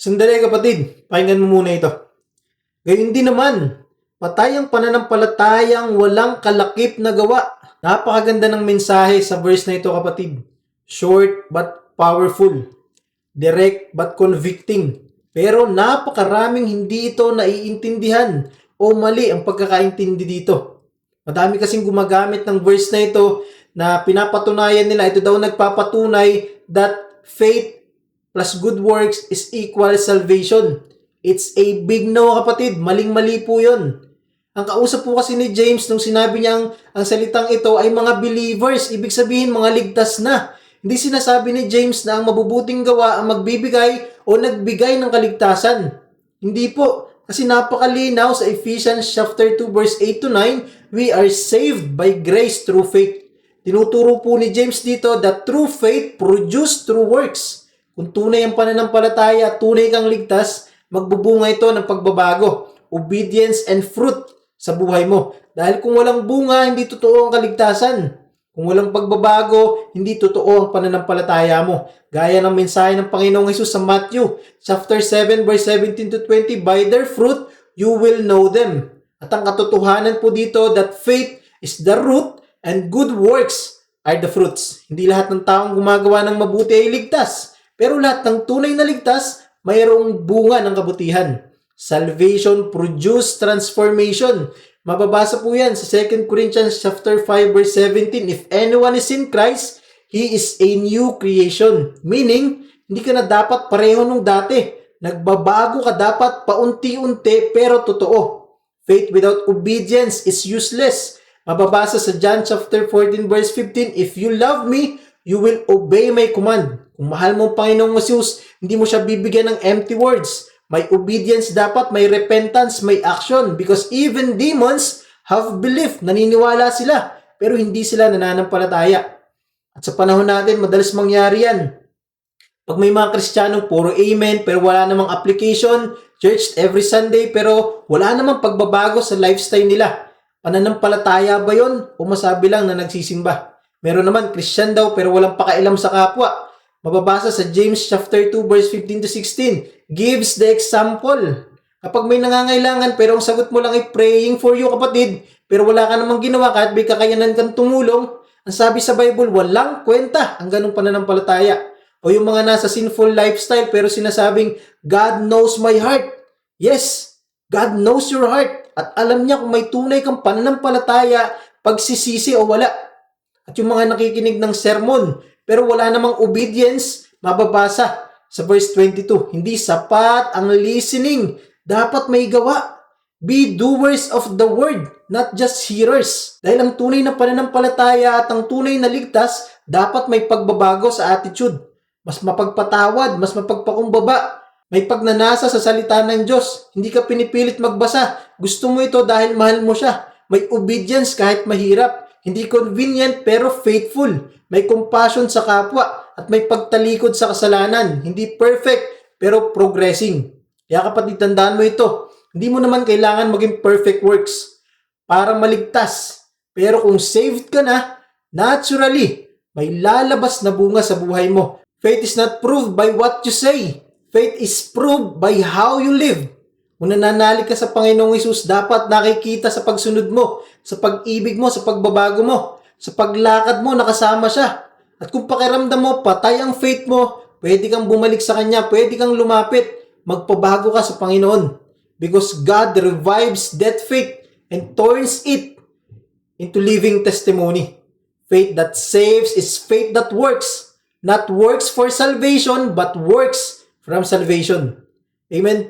Sandali kapatid, pakinggan mo muna ito. Gayun din naman, patay ang pananampalatayang walang kalakip na gawa. Napakaganda ng mensahe sa verse na ito kapatid. Short but powerful. Direct but convicting. Pero napakaraming hindi ito naiintindihan o mali ang pagkakaintindi dito. Madami kasing gumagamit ng verse na ito na pinapatunayan nila. Ito daw nagpapatunay that faith plus good works is equal salvation. It's a big no kapatid. Maling-mali po yun. Ang kausap po kasi ni James nung sinabi niyang ang salitang ito ay mga believers. Ibig sabihin mga ligtas na. Hindi sinasabi ni James na ang mabubuting gawa ang magbibigay o nagbigay ng kaligtasan. Hindi po. Kasi napakalinaw sa Ephesians chapter 2 verse 8 to 9, we are saved by grace through faith. Tinuturo po ni James dito that true faith produced through works. Kung tunay ang pananampalataya, tunay kang ligtas, magbubunga ito ng pagbabago, obedience and fruit sa buhay mo. Dahil kung walang bunga, hindi totoo ang kaligtasan. Kung walang pagbabago, hindi totoo ang pananampalataya mo. Gaya ng mensahe ng Panginoong Hesus sa Matthew, chapter 7, verse 17 to 20, by their fruit, you will know them. At ang katotohanan po dito, that faith is the root and good works are the fruits. Hindi lahat ng taong gumagawa ng mabuti ay ligtas. Pero lahat ng tunay na ligtas, mayroong bunga ng kabutihan. Salvation produce transformation. Mababasa po yan sa 2 Corinthians chapter 5 verse 17. If anyone is in Christ, he is a new creation. Meaning, hindi ka na dapat pareho nung dati. Nagbabago ka dapat paunti-unti pero totoo. Faith without obedience is useless. Mababasa sa John chapter 14 verse 15. If you love me, you will obey my command. Kung mahal mo ang Panginoong Hesus, hindi mo siya bibigyan ng empty words. May obedience dapat, may repentance, may action. Because even demons have belief. Naniniwala sila, pero hindi sila nananampalataya. At sa panahon natin, madalas mangyari yan. Pag may mga Kristiyanong puro amen, pero wala namang application, church every Sunday, pero wala namang pagbabago sa lifestyle nila. Pananampalataya ba yon o masabi lang na nagsisimba? Meron naman, Christian daw, pero walang pakailam sa kapwa. Mababasa sa James chapter 2 verse 15 to 16, gives the example. Kapag may nangangailangan pero ang sagot mo lang ay praying for you kapatid, pero wala ka namang ginawa kahit may kakayanan kang tumulong, ang sabi sa Bible, walang kwenta ang ganong pananampalataya. O yung mga nasa sinful lifestyle pero sinasabing, God knows my heart. Yes, God knows your heart. At alam niya kung may tunay kang pananampalataya, pagsisisi o wala. At yung mga nakikinig ng sermon, pero wala namang obedience, mababasa sa verse 22. Hindi sapat ang listening. Dapat may gawa. Be doers of the word, not just hearers. Dahil ang tunay na pananampalataya at ang tunay na ligtas, dapat may pagbabago sa attitude. Mas mapagpatawad, mas mapagpakumbaba. May pagnanasa sa salita ng Diyos. Hindi ka pinipilit magbasa. Gusto mo ito dahil mahal mo siya. May obedience kahit mahirap. Hindi convenient pero faithful. May compassion sa kapwa at may pagtalikod sa kasalanan. Hindi perfect pero progressing. Kaya kapatid, tandaan mo ito. Hindi mo naman kailangan maging perfect works para maligtas. Pero kung saved ka na, naturally, may lalabas na bunga sa buhay mo. Faith is not proved by what you say. Faith is proved by how you live. Kung nananalig ka sa Panginoong Hesus, dapat nakikita sa pagsunod mo, sa pag-ibig mo, sa pagbabago mo, sa paglakad mo, nakasama siya. At kung pakiramdam mo, patay ang faith mo, pwede kang bumalik sa Kanya, pwede kang lumapit, magpabago ka sa Panginoon. Because God revives that faith and turns it into living testimony. Faith that saves is faith that works. Not works for salvation, but works from salvation. Amen.